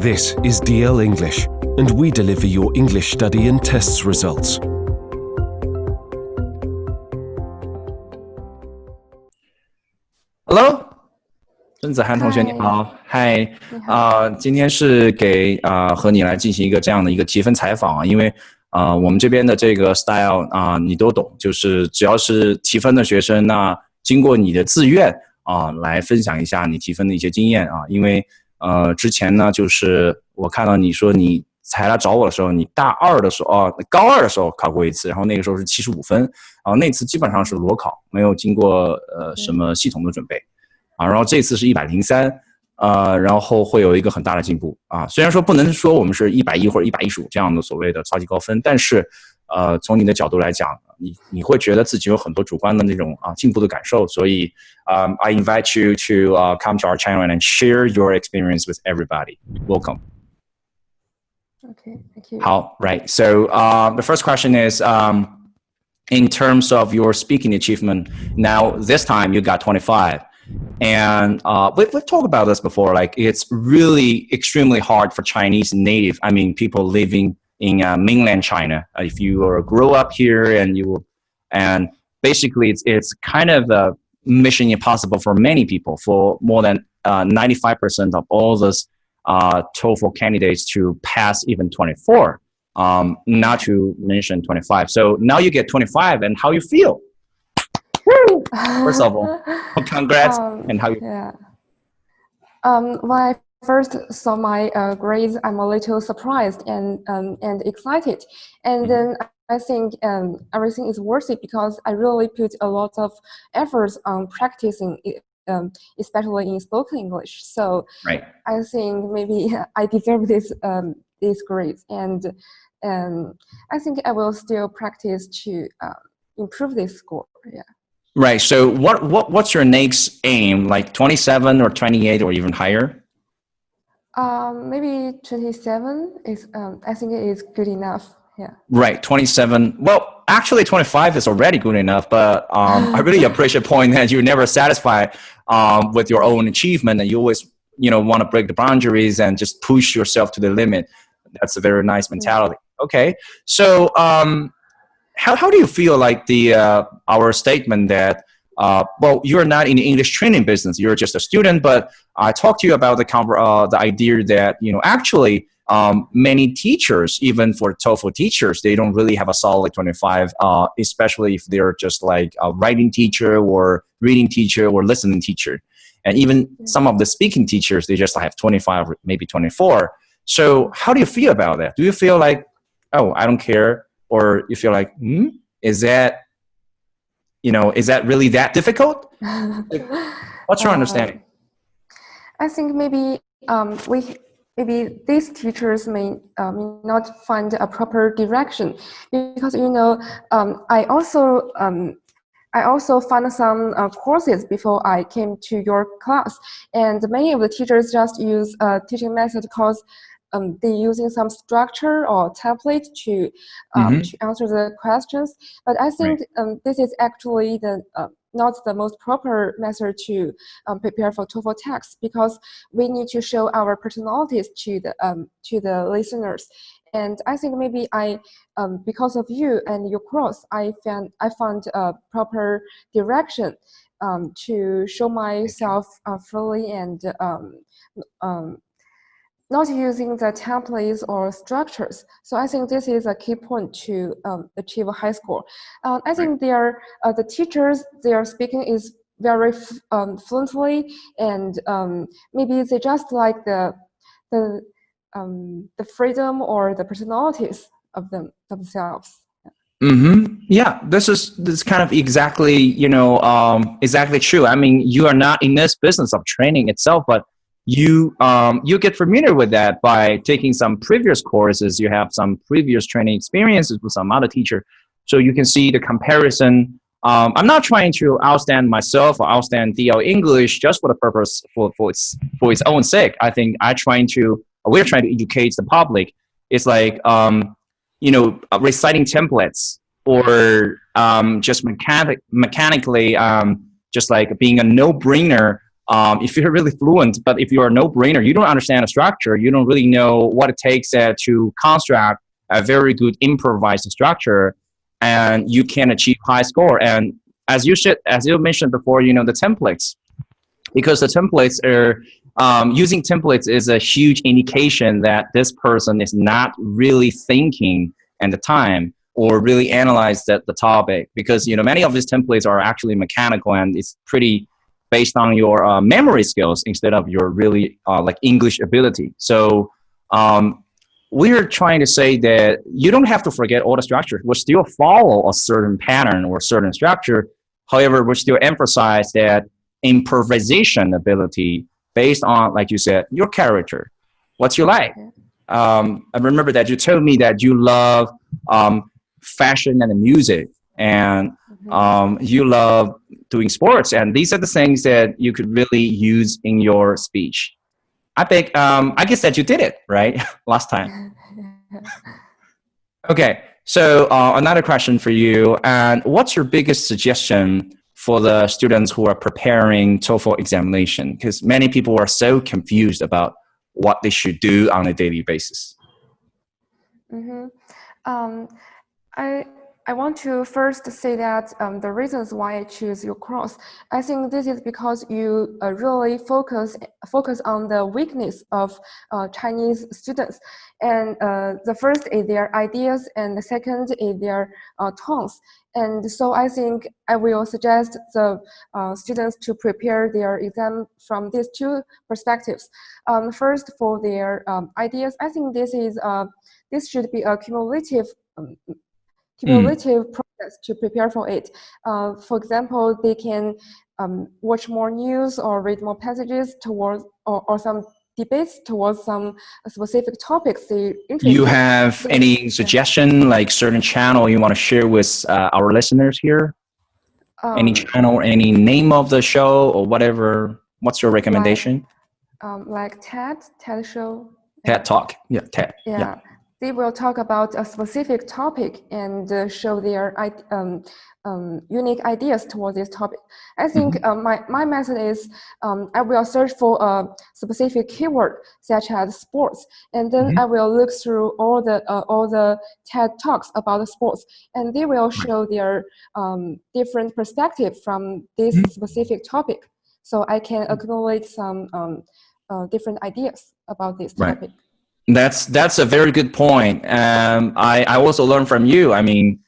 This is DL English, and we deliver your English study and tests results. Hello， 孙子涵同学你好，嗨，今天是给和你来进行一个这样的一个提分采访啊，因为我们这边的这个 style 你都懂，就是只要是提分的学生，那经过你的自愿来分享一下你提分的一些经验啊，因为之前呢，就是我看到你说你才来找我的时候，你高二的时候考过一次，然后那个时候是75分，然后那次基本上是裸考，没有经过什么系统的准备然后这次是103，然后会有一个很大的进步虽然说不能说我们是110或者115这样的所谓的超级高分，但是从你的角度来讲，你会觉得自己有很多主观的那种进步的感受，所以I invite you to come to our channel and share your experience with everybody. Welcome. Okay, thank you. Right. So the first question is, in terms of your speaking achievement, now this time you got 25. And we've talked about this before, like it's really extremely hard for Chinese native, people living in mainland China. If you grow up here and basically it's kind of a mission impossible for many people, for more than 95% of all those TOEFL candidates to pass even 24, not to mention 25. So now you get 25, and how you feel? First of all, congrats, and how you feel? Yeah. When I first saw my grades, I'm a little surprised and excited, and then I think everything is worth it because I really put a lot of efforts on practicing it. Especially in spoken English, so right. I think maybe I deserve this grades, and I think I will still practice to improve this score. Yeah. Right. So what's your next aim? Like 27 or 28 or even higher? Maybe 27 is. I think it is good enough. Yeah. Right, 27. Well, actually 25 is already good enough, but I really appreciate the point that you're never satisfied with your own achievement, and you always, want to break the boundaries and just push yourself to the limit. That's a very nice mentality. Okay, so how do you feel like our statement that you're not in the English training business, you're just a student, but I talked to you about the idea that actually many teachers, even for TOEFL teachers, they don't really have a solid 25, especially if they're just like a writing teacher or reading teacher or listening teacher. And even some of the speaking teachers, they just have 25 or maybe 24. So how do you feel about that? Do you feel like, oh, I don't care? Or you feel like, is that really that difficult? What's your understanding? I think maybe maybe these teachers may not find a proper direction because I also found some courses before I came to your class, and many of the teachers just use a teaching method because they're using some structure or template to answer the questions. But I think this is actually not the most proper method to prepare for TOEFL tests, because we need to show our personalities to the listeners. And I think maybe because of you and your course, I found a proper direction to show myself fully and not using the templates or structures. So I think this is a key point to achieve a high score. I think the teachers, their speaking is very fluently, and maybe they just like the freedom or the personalities of themselves. Yeah, this is kind of exactly exactly true. You are not in this business of training itself, but you get familiar with that by taking some previous courses. You have some previous training experiences with some other teacher, so you can see the comparison. I'm not trying to outstand myself or outstand DL English just for the purpose for its own sake. I think we're trying to educate the public. It's like reciting templates or just mechanically just like being a no-brainer if you're really fluent, but if you're a no-brainer, you don't understand the structure, you don't really know what it takes to construct a very good improvised structure, and you can achieve high score. And as you mentioned before, the templates, because the templates are, using templates is a huge indication that this person is not really thinking at the time or really analyze the topic, because many of these templates are actually mechanical, and it's pretty based on your memory skills instead of your really like English ability. So we're trying to say that you don't have to forget all the structure. We'll still follow a certain pattern or certain structure. However, we still emphasize that improvisation ability based on, like you said, your character. What's you like? I remember that you told me that you love fashion and music, and you love doing sports, and these are the things that you could really use in your speech. I think, I guess that you did it, right? Last time. Okay, so another question for you. And what's your biggest suggestion for the students who are preparing TOEFL examination? Because many people are so confused about what they should do on a daily basis. I want to first say that the reasons why I choose your course, I think this is because you really focus on the weakness of Chinese students. And the first is their ideas, and the second is their tones. And so I think I will suggest the students to prepare their exam from these two perspectives. First, for their ideas, I think this should be a cumulative process to prepare for it. For example, they can watch more news or read more passages towards or some debates towards some specific topics they interested. You have any suggestion, like certain channel you want to share with our listeners here? Any channel, any name of the show or whatever? What's your recommendation? Like TED show. TED Talk. Yeah, TED. Yeah. They will talk about a specific topic and show their unique ideas towards this topic. I think my method is I will search for a specific keyword such as sports, and then I will look through all the TED Talks about the sports, and they will show their different perspective from this specific topic. So I can accumulate some different ideas about this topic. Right. That's a very good point. I also learned from you. I mean,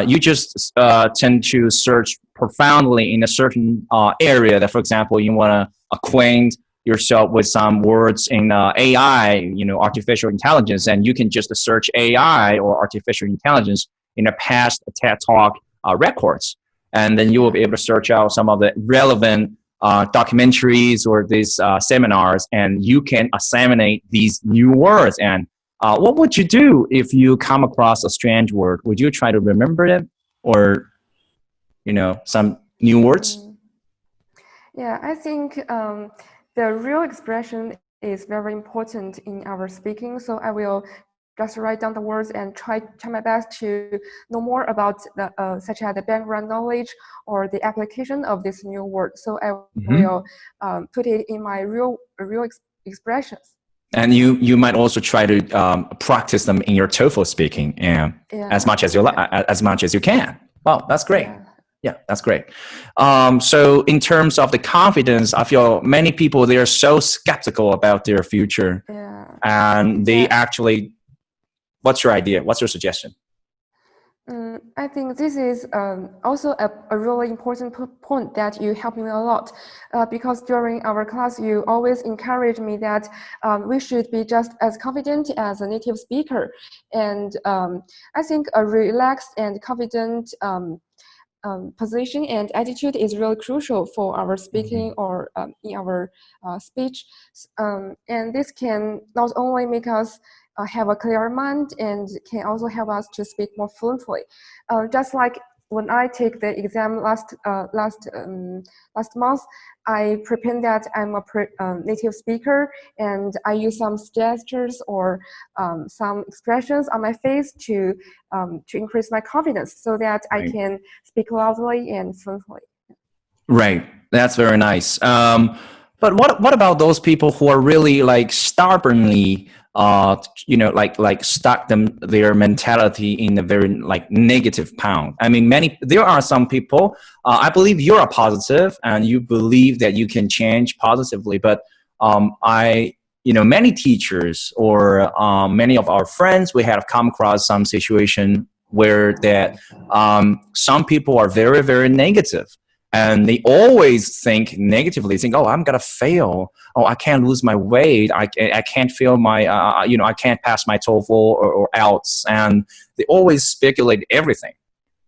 you just tend to search profoundly in a certain area that, for example, you want to acquaint yourself with some words in AI, artificial intelligence, and you can just search AI or artificial intelligence in the past TED Talk records, and then you will be able to search out some of the relevant documentaries or these seminars, and you can assimilate these new words. And what would you do if you come across a strange word? Would you try to remember it, or some new words? Yeah, I think the real expression is very important in our speaking. So I will just write down the words and try my best to know more about the such as the background knowledge or the application of this new word. So I will put it in my real expressions. And you might also try to practice them in your TOEFL speaking, and as much as you can. Wow, that's great. Yeah, that's great. So in terms of the confidence, I feel many people, they are so skeptical about their future, and they actually. What's your idea? What's your suggestion? I think this is also a really important point that you helped me a lot, because during our class you always encourage me that we should be just as confident as a native speaker, and I think a relaxed and confident position and attitude is really crucial for our speaking or in our speech, and this can not only make us have a clear mind and can also help us to speak more fluently. Just like when I take the exam last month, I pretend that I'm a native speaker, and I use some gestures or some expressions on my face to increase my confidence, so that I can speak loudly and fluently. Right. That's very nice. But what about those people who are really like stubbornly, like stuck their mentality in a very like negative pound? I mean, there are some people. I believe you're a positive, and you believe that you can change positively. But many teachers or many of our friends, we have come across some situation where that some people are very, very negative. And they always think negatively, think, oh, I'm going to fail. Oh, I can't lose my weight. I can't fail my, I can't pass my TOEFL or IELTS. And they always speculate everything.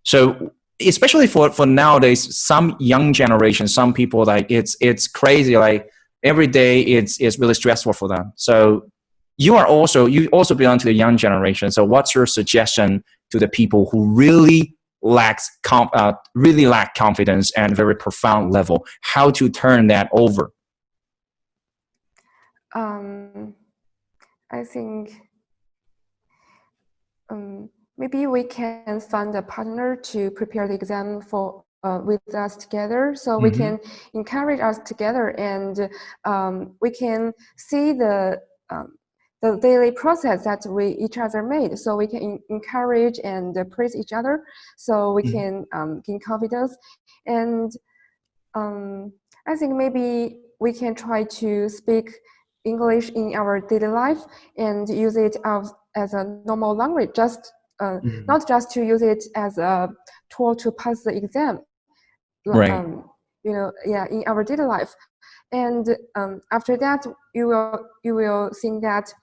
So especially for nowadays, some young generation, some people, like it's crazy. Like every day it's really stressful for them. So you also belong to the young generation. So what's your suggestion to the people who really lack confidence and very profound level, how to turn that over? I think maybe we can find a partner to prepare the exam for with us together, so we can encourage us together, and we can see the daily process that we each other made, so we can encourage and praise each other, so we can gain confidence. And I think maybe we can try to speak English in our daily life and use it as a normal language, just not just to use it as a tool to pass the exam. Right. In our daily life. And after that, you will think that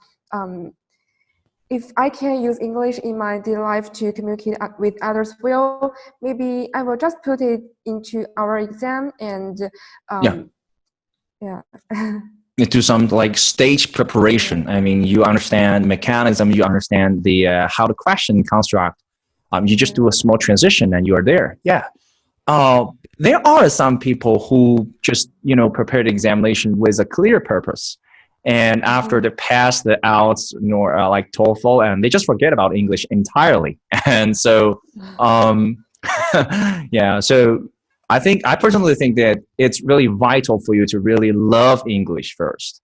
if I can use English in my daily life to communicate with others well, maybe I will just put it into our exam and do some like stage preparation. I mean, you understand mechanism, you understand the how the question construct. You just do a small transition and you are there. Yeah. There are some people who just, prepare the examination with a clear purpose. And after they pass the IELTS like TOEFL, and they just forget about English entirely. And so, so I personally think that it's really vital for you to really love English first.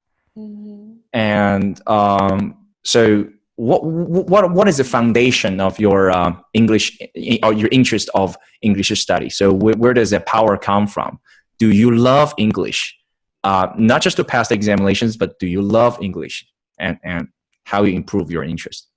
And so what is the foundation of your English or your interest of English study? So where does that power come from? Do you love English? Not just to pass the examinations, but do you love English, and how you improve your interest?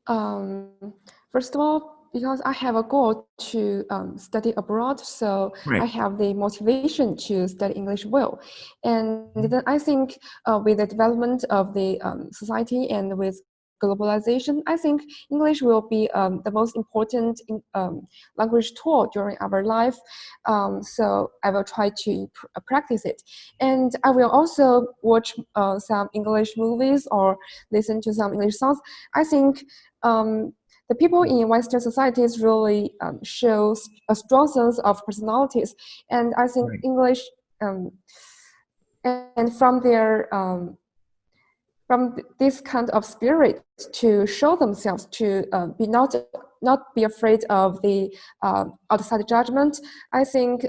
First of all, because I have a goal to study abroad, so I have the motivation to study English well. And then I think with the development of the society and with globalization, I think English will be the most important language tool during our life. So I will try to practice it. And I will also watch some English movies or listen to some English songs. I think the people in Western societies really shows a strong sense of personalities, and I think English and from their from this kind of spirit to show themselves, to be not be afraid of the outside judgment. I think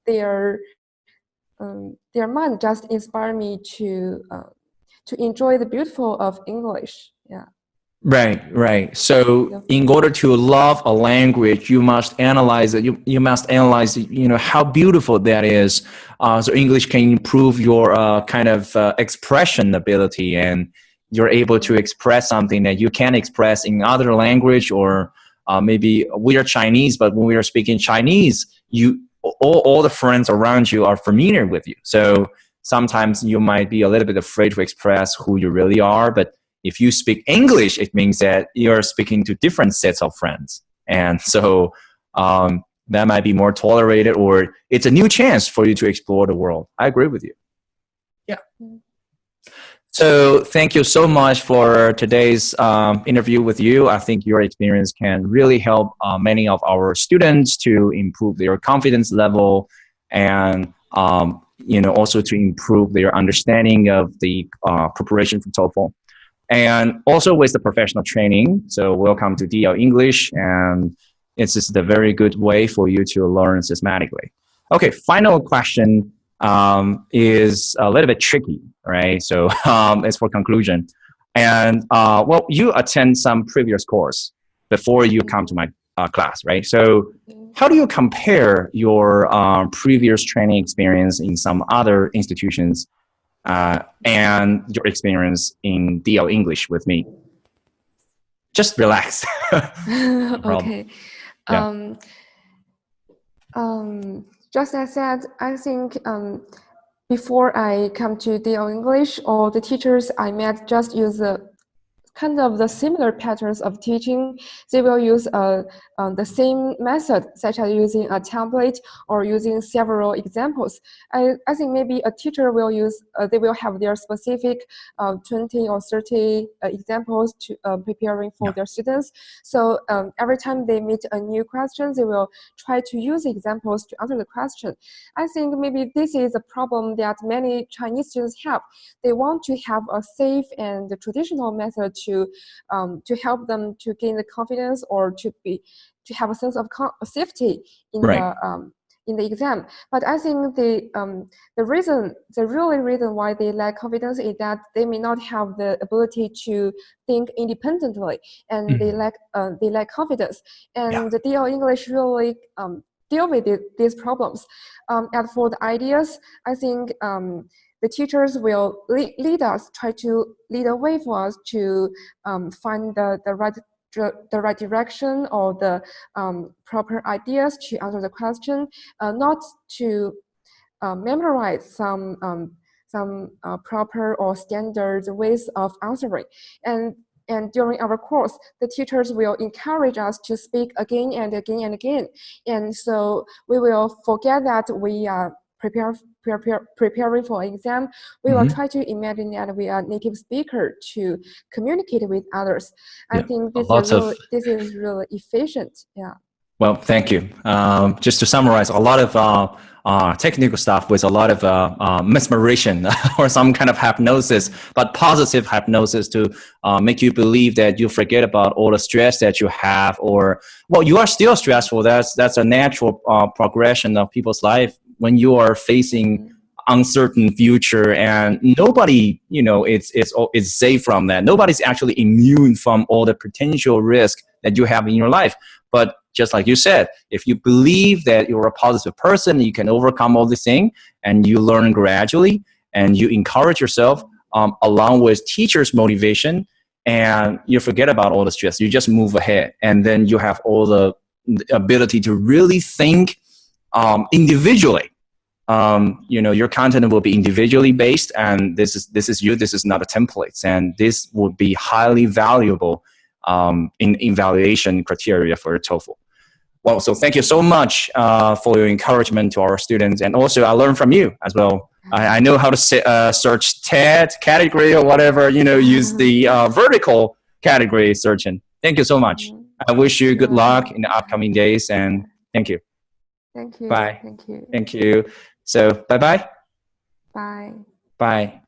their mind just inspire me to enjoy the beautiful of English. Yeah. Right. So in order to love a language, you must analyze it. You must analyze, how beautiful that is. So English can improve your kind of expression ability, and you're able to express something that you can't express in other language. Or maybe we are Chinese, but when we are speaking Chinese, all the friends around you are familiar with you. So sometimes you might be a little bit afraid to express who you really are, but if you speak English, it means that you're speaking to different sets of friends. And so that might be more tolerated, or it's a new chance for you to explore the world. I agree with you. Yeah. So thank you so much for today's interview with you. I think your experience can really help many of our students to improve their confidence level, and also to improve their understanding of the preparation for TOEFL. And also with the professional training. So welcome to DL English. And it's just a very good way for you to learn systematically. Okay, final question is a little bit tricky, right? So it's for conclusion. And well, you attend some previous course before you come to my class, right? So how do you compare your previous training experience in some other institutions and your experience in DL English with me? Just relax. Okay. Yeah. Just as I said, I think before I come to DL English, all the teachers I met just use the kind of the similar patterns of teaching. They will use the same method, such as using a template or using several examples. I think maybe a teacher will use, they will have their specific 20 or 30 examples to preparing for their students. So every time they meet a new question, they will try to use examples to answer the question. I think maybe this is a problem that many Chinese students have. They want to have a safe and traditional method to help them to gain the confidence or to have a sense of safety in the exam. But I think the real reason why they lack confidence is that they may not have the ability to think independently, and they lack confidence. And the DL English really deal with these problems. As for the ideas, I think the teachers will lead us, try to lead a way for us to find the right direction or the proper ideas to answer the question, not to memorize some proper or standard ways of answering. And during our course, the teachers will encourage us to speak again and again and again. And so we will forget that we are preparing for an exam. We will try to imagine that we are native speaker to communicate with others. I think this is really efficient. Yeah. Well, thank you. Just to summarize, a lot of technical stuff with a lot of mesmerization or some kind of hypnosis, but positive hypnosis to make you believe that you forget about all the stress that you have, or, well, you are still stressful. That's a natural progression of people's life when you are facing uncertain future, and nobody, is safe from that. Nobody's actually immune from all the potential risk that you have in your life. But just like you said, if you believe that you're a positive person, you can overcome all these things, and you learn gradually, and you encourage yourself along with teachers' motivation, and you forget about all the stress. You just move ahead, and then you have all the ability to really think individually. Your content will be individually based, and this is you. This is not a template, and this would be highly valuable in evaluation criteria for TOEFL. Well, so thank you so much for your encouragement to our students, and also I learned from you as well. I know how to search TED category or whatever. Use the vertical category searching. Thank you so much. I wish you good luck in the upcoming days, and thank you. Thank you. Bye. Thank you. Thank you. So bye-bye. Bye. Bye.